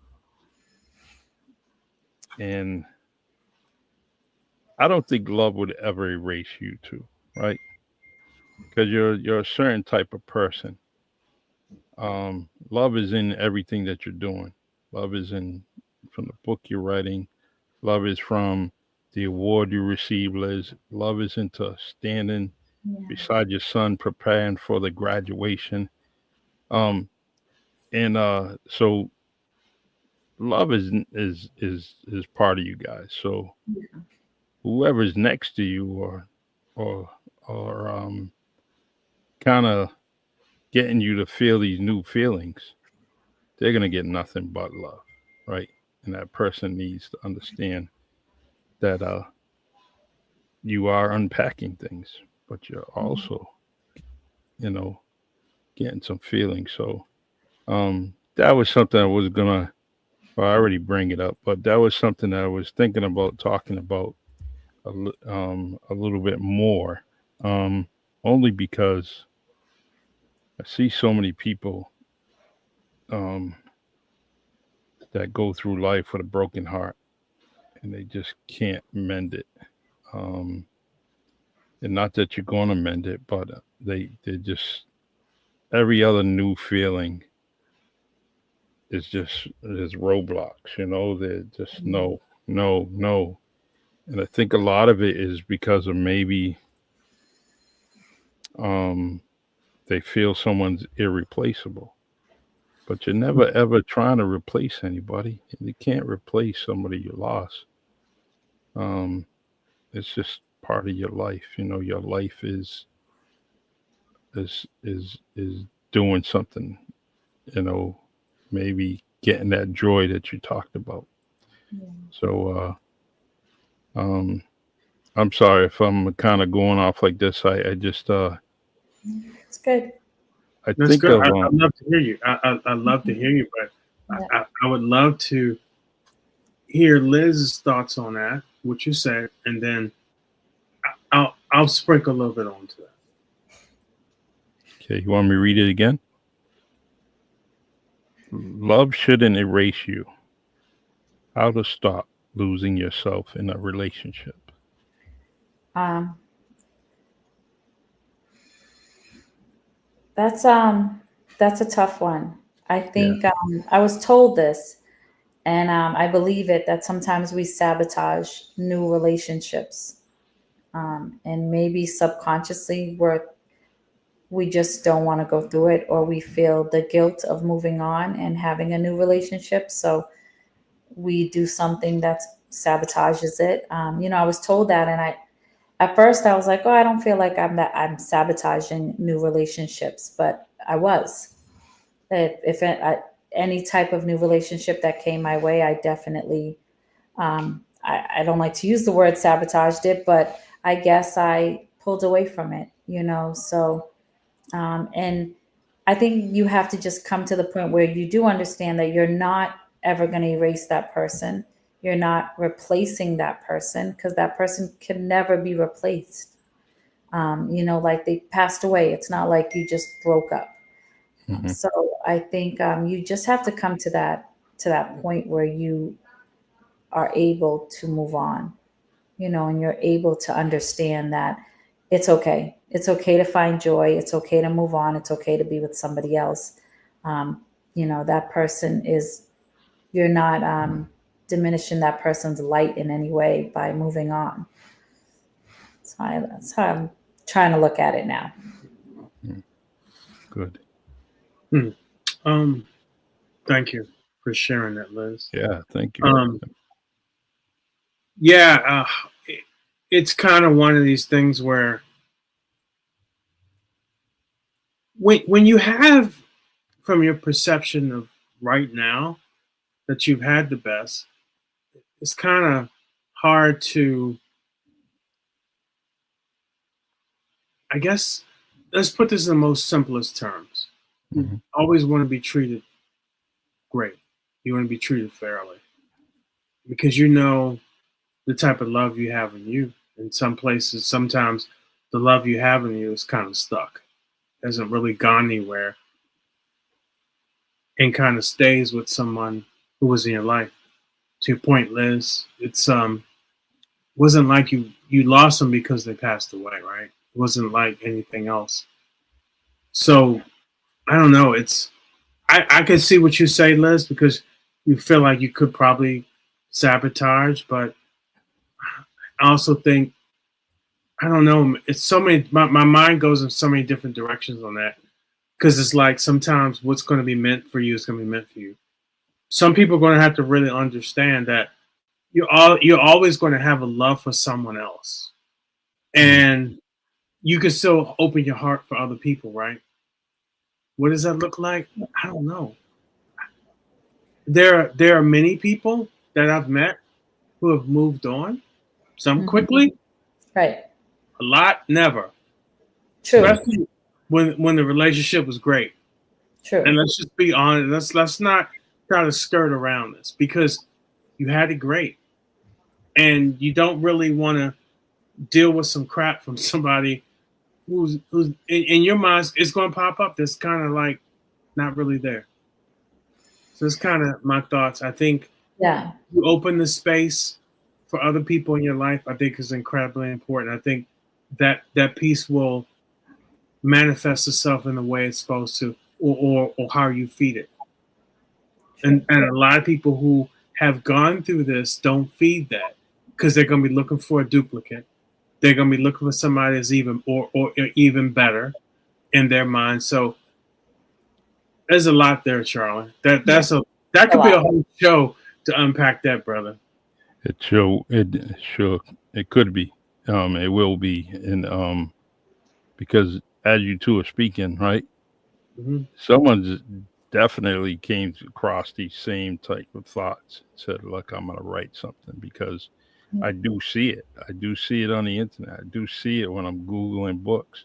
And I don't think love would ever erase you too, right? Because you're a certain type of person. Love is in everything that you're doing. Love is in from the book you're writing. Love is from the award you receive, Liz. Love is into standing Yeah. beside your son, preparing for the graduation. Um, and so love is part of you guys. So whoever's next to you, or kind of getting you to feel these new feelings, they're gonna get nothing but love, right? And that person needs to understand that you are unpacking things, but you're also, you know, getting some feelings. So that was something I was gonna, well, I already bring it up, but that was something that I was thinking about talking about a little bit more, um, only because I see so many people um, that go through life with a broken heart, and they just can't mend it. Um, and not that you're going to mend it, but they just, every other new feeling is roadblocks. They're just no, no, no. And I think a lot of it is because of maybe um, they feel someone's irreplaceable. But you're never ever trying to replace anybody. You can't replace somebody you lost. Um, it's just part of your life. Your life is doing something. You know, maybe getting that joy that you talked about. Yeah. So I'm sorry if I'm kind of going off like this. I just It's good. I That's think good. of I'd love to hear you. I love to hear you, but Yeah. I would love to hear Liz's thoughts on that, what you said, and then I'll sprinkle a little bit onto that. Okay, you want me to read it again? Love shouldn't erase you. How to stop losing yourself in a relationship. Um, that's a tough one. I Yeah. think I was told this, and I believe it, that sometimes we sabotage new relationships, and maybe subconsciously we just don't want to go through it, or we feel the guilt of moving on and having a new relationship. So we do something that sabotages it. I was told that, and at first I was like, oh, I don't feel like I'm sabotaging new relationships, but I was. If any type of new relationship that came my way, I definitely, I don't like to use the word sabotaged it, but I guess I pulled away from it, so, and I think you have to just come to the point where you do understand that you're not ever going to erase that person. You're not replacing that person, because that person can never be replaced. Like they passed away. It's not like you just broke up. Hmm. So I think you just have to come to that point where you are able to move on, and you're able to understand that it's okay. It's okay to find joy. It's okay to move on. It's okay to be with somebody else. That person is, you're not diminishing that person's light in any way by moving on. That's how I'm trying to look at it now. Good. Hmm. Um, Thank you for sharing that, Liz. Yeah, thank you. Um, yeah, it's kind of one of these things where when you have, from your perception of right now, that you've had the best, it's kind of hard to, I guess, let's put this in the most simplest terms. You Mhm. always want to be treated great. You want to be treated fairly because you know the type of love you have in you. In some places, sometimes the love you have in you is kind of stuck, hasn't really gone anywhere, and kind of stays with someone who was in your life. To your point, Liz, it's wasn't like you lost them because they passed away, right? It wasn't like anything else. So I don't know. I can see what you say, Liz, because you feel like you could probably sabotage, but I also think I don't know. It's so many. My mind goes in so many different directions on that because it's like sometimes what's going to be meant for you is going to be meant for you. Some people are going to have to really understand that you're always going to have a love for someone else, and you can still open your heart for other people, right? What does that look like? I don't know. There are many people that I've met who have moved on. Some Mhm. quickly, Right. a lot never. True. Especially when the relationship was great. And True. let's just be honest. Let's not try to skirt around this because you had it great, and you don't really want to deal with some crap from somebody who's in your mind. It's going to pop up. That's kind of like not really there. So it's kind of my thoughts. I think Yeah. you open the space for other people in your life. I think is incredibly important. I think that piece will manifest itself in the way it's supposed to, or how you feed it. True. And a lot of people who have gone through this don't feed that because they're going to be looking for a duplicate. They're going to be looking for somebody that's even or even better in their mind. So there's a lot there, Charlie. Yeah. That A could be lot. a whole show to unpack that, brother. It could be. It will be. And because as you two are speaking, right? Hmm. Someone's definitely came across these same type of thoughts. Said, "Look, I'm going to write something because I do see it. I do see it on the internet. I do see it when I'm googling books.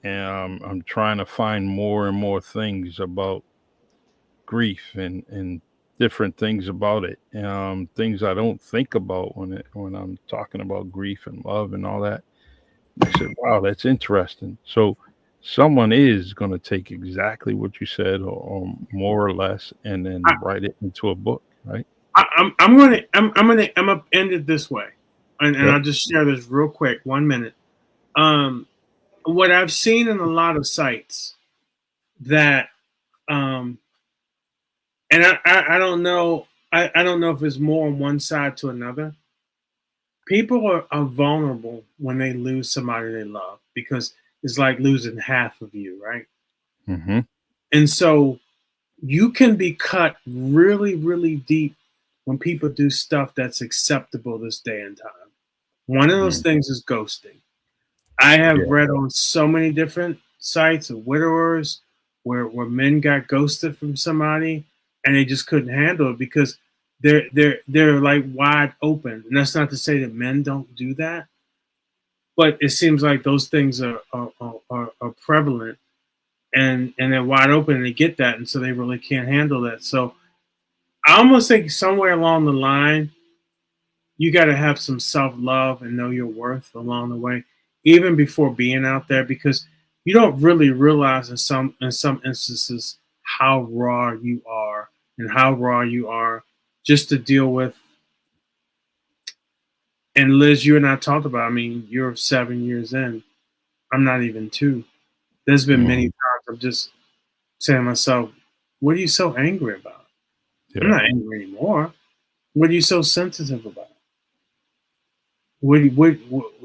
and I'm trying to find more and more things about grief and different things about it. Things I don't think about when I'm talking about grief and love and all that. I said, "Wow, that's interesting." So someone is going to take exactly what you said, or more or less, and I, then write it into a book, right? I'm gonna end it this way, and Yep. I'll just share this real quick, 1 minute. Um, what I've seen in a lot of sites that, um, and I don't know, I don't know if it's more on one side to another. People are vulnerable when they lose somebody they love because it's like losing half of you, right? Mm-hmm. And so you can be cut really, really deep when people do stuff that's acceptable this day and time. One of those Mm. things is ghosting. I have Yeah. read on so many different sites of widowers where men got ghosted from somebody and they just couldn't handle it because they're like wide open. And that's not to say that men don't do that, but it seems like those things are prevalent and they're wide open and they get that, and so they really can't handle that. So I almost think somewhere along the line, you got to have some self love and know your worth along the way, even before being out there, because you don't really realize in some instances how raw you are and how raw you are just to deal with. And Liz, you and I talked about. I mean, you're 7 years in. I'm not even two. There's been many Mhm. times I'm just saying to myself, "What are you so angry about?" I'm Yeah. not angry anymore. What are you so sensitive about? What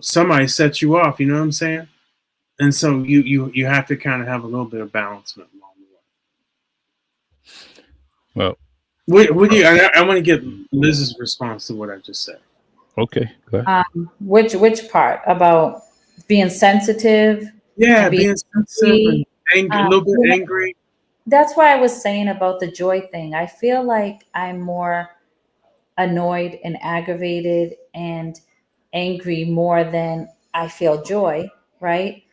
somebody set you off, you know what I'm saying? And so you have to kind of have a little bit of balance along Well, the way. What do uh, you? I want to get Liz's response to what I just said. okay. Go ahead. Which part about being sensitive Yeah, and being being sensitive and angry? angry, a little bit You know, angry. that's why I was saying about the joy thing. I feel like I'm more annoyed and aggravated and angry more than I feel joy, right?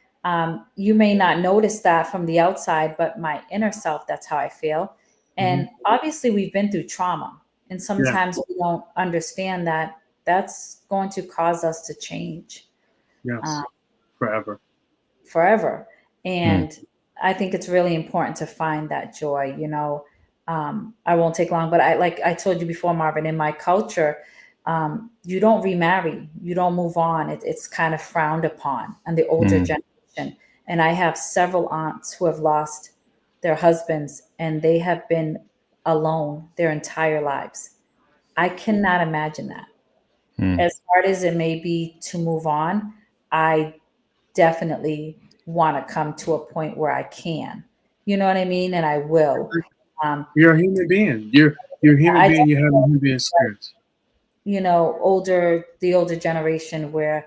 You may not notice that from the outside, but my inner self, that's how I feel. Hmm. And obviously, we've been through trauma, and Yeah, sometimes we don't understand that that's going to cause us to change yes, um, forever. forever. Mm. And I think it's really important to find that joy. I won't take long, but like I told you before, Marvin, in my culture, you don't remarry, you don't move on. It's kind of frowned upon in the older Mm. generation. And I have several aunts who have lost their husbands and they have been alone their entire lives. I cannot imagine that. Mm. As hard as it may be to move on, I definitely want to come to a point where I can. You know what I mean? And I will. Um, You're a human being. You're a human I being. don't You have a know, human being spirit. the older generation where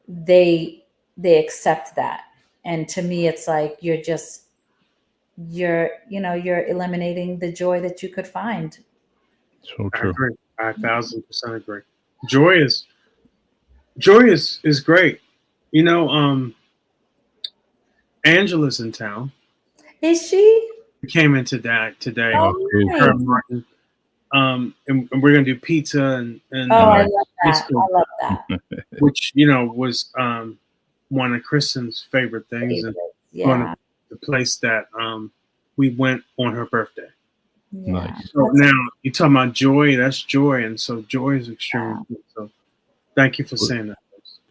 they accept that. And to me, it's like you're eliminating the joy that you could find. So I true. agree. I 1,000% agree. Joy is joy is great. You know, Angela's in town. Is she? We came into that today. Oh, Oh, cool. Her nice. and Martin. And we're gonna do pizza and Oh, I Nice. love ice that. cream, I love that. which was one of Kristen's favorite things, and Favorite. going to Yeah. the place that we went on her birthday. Yeah. Nice. So That's now you talking about joy, that's joy, and so joy is extremely yeah. important. So thank you for saying that.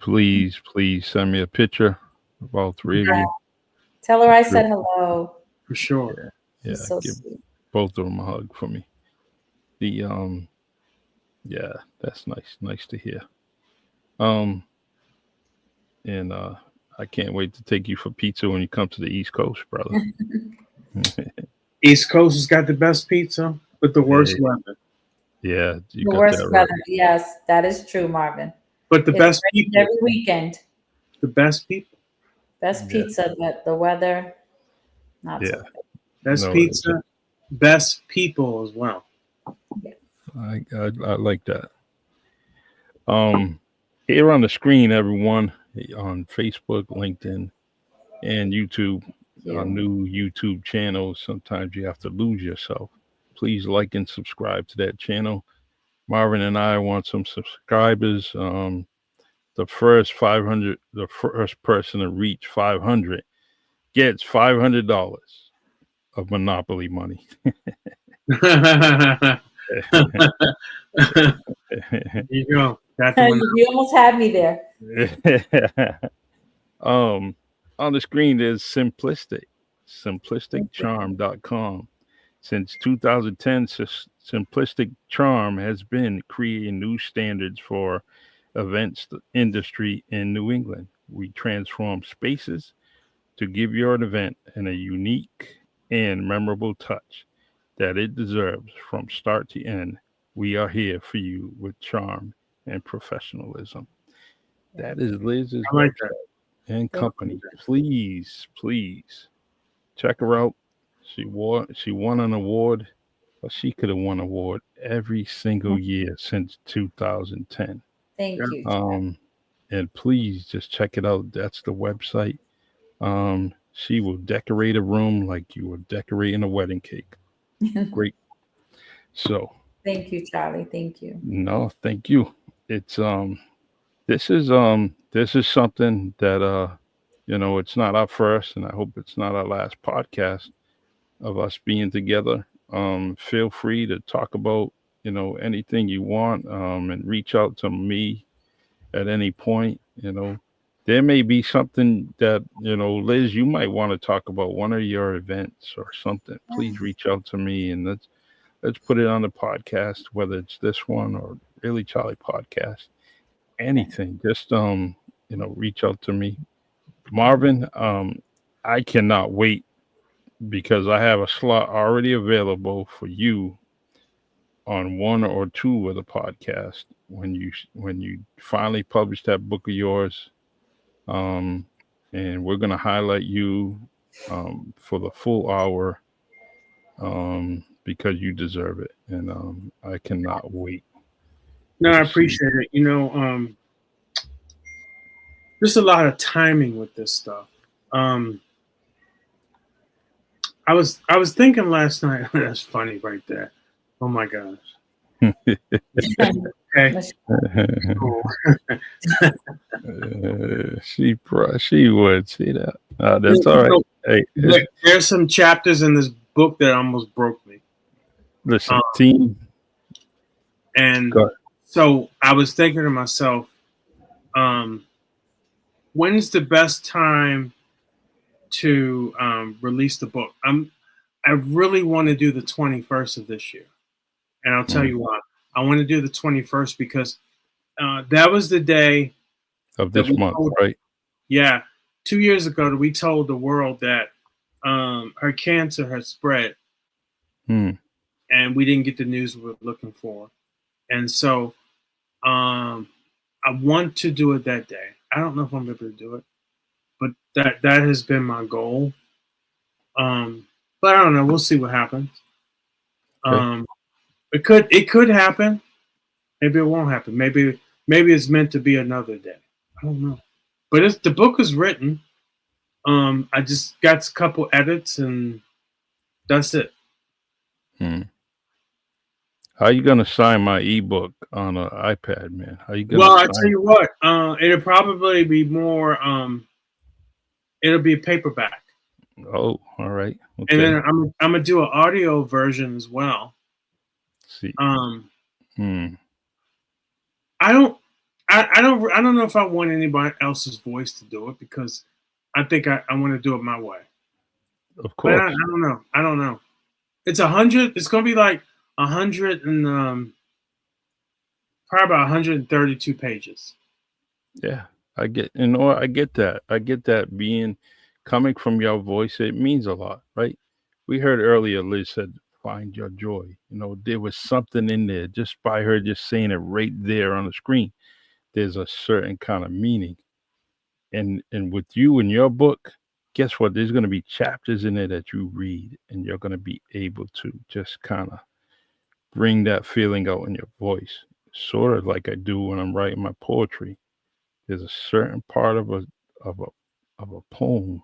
Please, please send me a picture of all three of Okay, Yeah. you. Tell her For I sure. said hello. for sure. Yeah. She's Yeah. so Give sweet. both of them a hug for me. The Yeah, that's nice. Nice to hear. Um, and I can't wait to take you for pizza when you come to the East Coast, brother. East Coast has got the best pizza, but the Yeah, worst weather. yeah, you The got worst that weather. right. Yes, that is true, Marvin. But the It best rains people, every weekend. the best people, Best Yeah, pizza, but the weather, not so yeah. good. best No, pizza, best people as well. I like that. Um, Here on the screen, everyone, on Facebook, LinkedIn, and YouTube, You. new YouTube channels. Sometimes you have to lose yourself. Please like and subscribe to that channel. Marvin and I want some subscribers. The first person to reach 500 gets $500 of Monopoly money. There you go. Got the one. You almost had me there. On the screen there's simplisticcharm.com. Since 2010, Simplistic Charm has been creating new standards for events industry in New England. We transform spaces to give your event a unique and memorable touch that it deserves from start to end. We are here for you with charm and professionalism. That is Liz's I like website that. and company. Please, please check her out. She won an award, or she could have won an award every single year since 2010. Thank Yeah. you. And please just check it out. That's the website. She will decorate a room like you were decorating a wedding cake. Great. So Thank you, Charlie. Thank you. no, thank you. It's this is something that it's not our first, and I hope it's not our last podcast of us being together. Feel free to talk about anything you want, and reach out to me at any point. There may be something that Liz, you might want to talk about one of your events or something. Please reach out to me, and let's put it on the podcast, whether it's this one or Really Charlie podcast. Anything, just reach out to me. Marvin, I cannot wait because I have a slot already available for you on one or two of the podcast when you finally publish that book of yours. And we're gonna highlight you for the full hour because you deserve it, and I cannot wait. No, I appreciate it. There's a lot of timing with this stuff. I was thinking last night. That's funny right there. Oh my gosh. Okay. Cool. She would see that. That's all right. Hey, there's some chapters in this book that almost broke me. Listen, team. And so I was thinking to myself, when's the best time to release the book? I really want to do the 21st of this year, and I'll tell you why. I want to do the 21st because that was the day of this month, right? Yeah, 2 years ago, we told the world that her cancer had spread, and we didn't get the news we were looking for. And so I want to do it that day. I don't know if I'm able to do it, but that has been my goal. But I don't know. We'll see what happens. Okay. It could happen. Maybe it won't happen. Maybe it's meant to be another day. I don't know. But the book is written. I just got a couple edits, and that's it. How are you gonna sign my ebook on an iPad, man? How you gonna? Well, I tell you what. It'll probably be more. It'll be a paperback. Oh, all right. Okay. And then I'm gonna do an audio version as well. Let's see. I don't know if I want anybody else's voice to do it because I think I want to do it my way. Of course. But I don't know. It's 100. It's gonna be like 100 and probably about 132 pages. Yeah, I get that. I get that being coming from your voice. It means a lot, right? We heard earlier Liz said, "Find your joy." There was something in there just by her just saying it right there on the screen. There's a certain kind of meaning, and with you and your book, guess what? There's going to be chapters in there that you read, and you're going to be able to just kind of bring that feeling out in your voice, sort of like I do when I'm writing my poetry. There's a certain part of a poem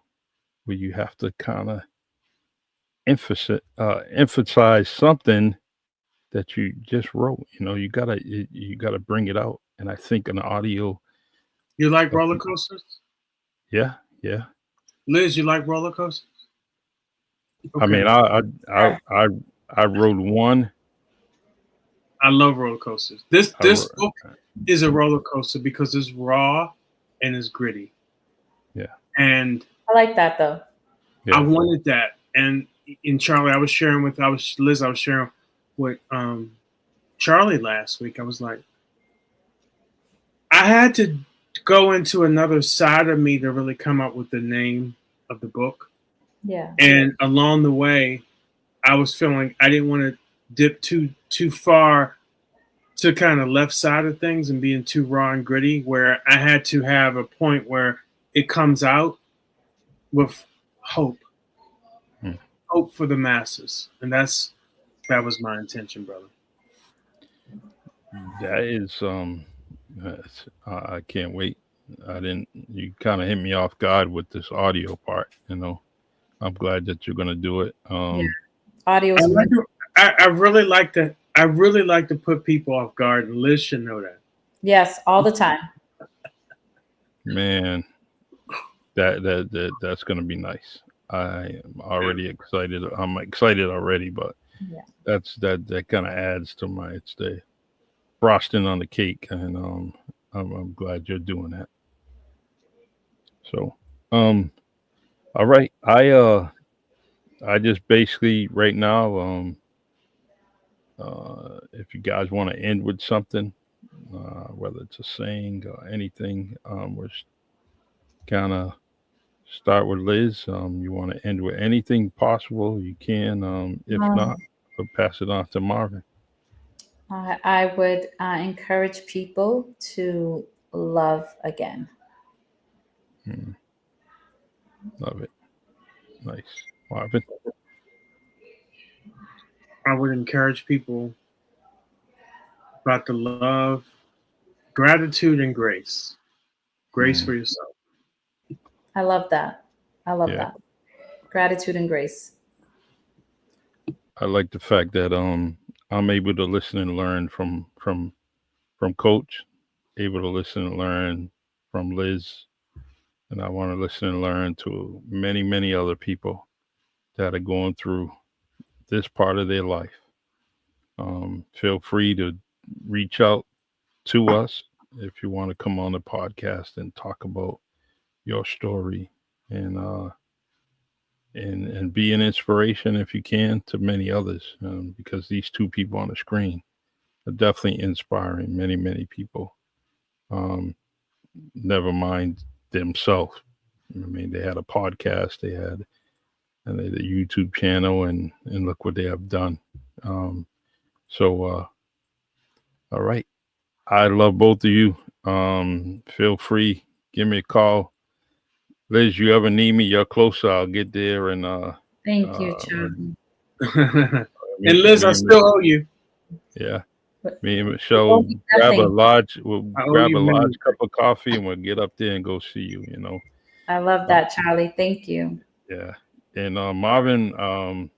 where you have to kind of emphasize something that you just wrote. You gotta bring it out. And I think an audio, You like uh, roller coasters? yeah, yeah. Liz, you like roller coasters? I Okay. mean, I wrote one. I love roller coasters. This I wrote, book is a roller coaster because it's raw and it's gritty. yeah, And I like that though. I yeah. wanted that. And in Charlie, I was sharing with Charlie last week. I was like, I had to go into another side of me to really come up with the name of the book. Yeah. And along the way, I was feeling I didn't want to dip too far to kind of left side of things and being too raw and gritty, where I had to have a point where it comes out with hope, Hmm. hope for the masses. And that was my intention, brother. That is I can't wait. I didn't. You kind of hit me off guard with this audio part. I'm glad that you're gonna do it. Yeah. Audio I, is like to, I really like that. I really like to put people off guard, and Liz should know that. yes, all the time. Man, that's gonna be nice. I am already excited. I'm excited already, but Yeah. that kind of adds to my. It's the frosting on the cake, and I'm glad you're doing that. So, all right. I just basically right now, if you guys want to end with something, whether it's a saying or anything, we're kind of start with Liz. You want to end with anything possible, you can. If Um, not, we'll pass it on to Marvin. I would encourage people to love again. Hmm, love it. Nice, Marvin. I would encourage people about the love, gratitude, and grace. Grace Hmm, for yourself. I love that. I love yeah, that. Gratitude and grace. I like the fact that I'm able to listen and learn from Coach, able to listen and learn from Liz, and I want to listen and learn to many, many other people that are going through this part of their life. Feel free to reach out to us if you want to come on the podcast and talk about your story and and be an inspiration if you can to many others, because these two people on the screen are definitely inspiring many people. Um, Never mind themselves. I mean, they had a podcast, they had and they had a YouTube channel, and look what they have done. Um, so, all right, I love both of you. Feel free, give me a call, Liz. You ever need me, you're closer. I'll get there, and Thank you, uh, Charlie. And Liz, I me and still owe you. yeah, But me and you Michelle owe me nothing. we'll I owe grab you a many. large cup of coffee, and we'll get up there and go see you. I love that, Charlie. Thank you. Yeah. And Marvin, I'm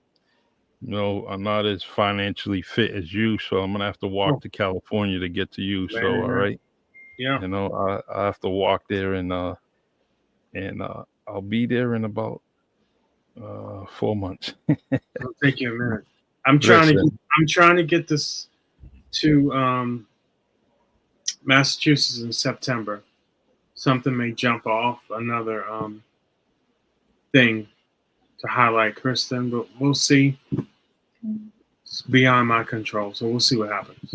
not as financially fit as you, so I'm gonna have to walk Oh, to California to get to you. So, all man. right, Yeah. I have to walk there, and I'll be there in about 4 months. It'll take you a minute. Listen, I'm trying to get this to Massachusetts in September. Something may jump off another thing to highlight Kristen, but we'll see. It's beyond my control, so we'll see what happens.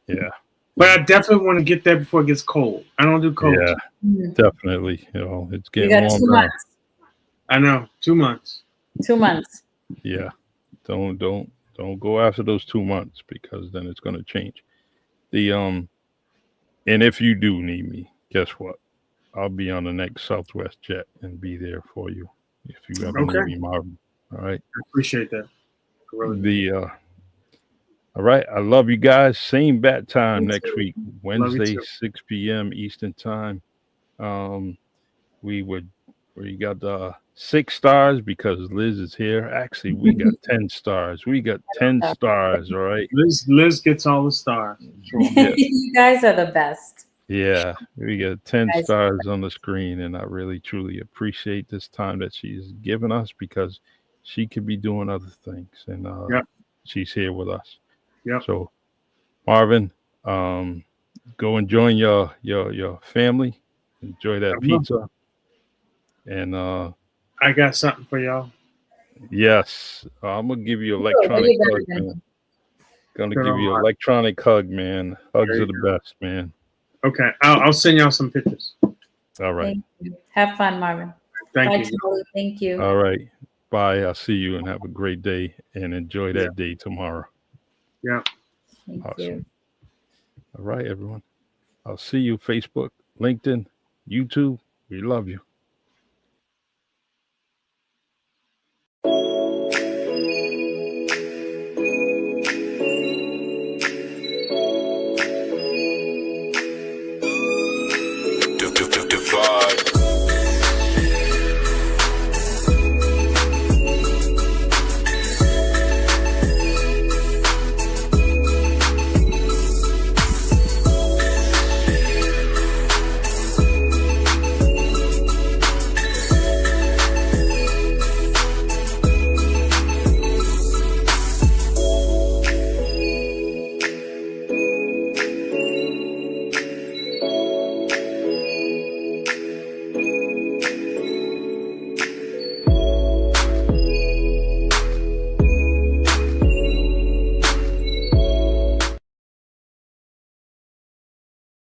yeah, But I definitely want to get there before it gets cold. I don't do cold. yeah, Mhm. definitely. It's You getting got warm 2 now. months. I know, 2 months. 2 months. Yeah, don't go after those 2 months because then it's gonna change. The and if you do need me, guess what? I'll be on the next Southwest jet and be there for you if you ever need Okay, me, Marvin. All right. I appreciate that. I really do. The All right. I love you guys. Same bat time Me next too. week, Love you Wednesday, too. 6 p.m. Eastern time. Um, we would where you got 6 stars because Liz is here. Actually, we got 10 stars. We got 10 stars, all right? Liz gets all the stars. Sure. Yeah. You guys are the best. Yeah, we got 10 Guys. stars on the screen, and I really, truly appreciate this time that she's given us because she could be doing other things, and Yep. she's here with us. Yep. So, Marvin, go and join your family. Enjoy that pizza. And I got something for y'all. yes, I'm gonna give you electronic hug, man. Gonna give you electronic hug, man. Hugs are the best, man. Okay, I'll send y'all some pictures. All right. Thank you. Have fun, Marvin. Thank Bye, you. Charlie. Thank you. All right. Bye. I'll see you and have a great day and enjoy that day tomorrow. Yeah. Thank Awesome. you. All right, everyone. I'll see you Facebook, LinkedIn, YouTube. We love you.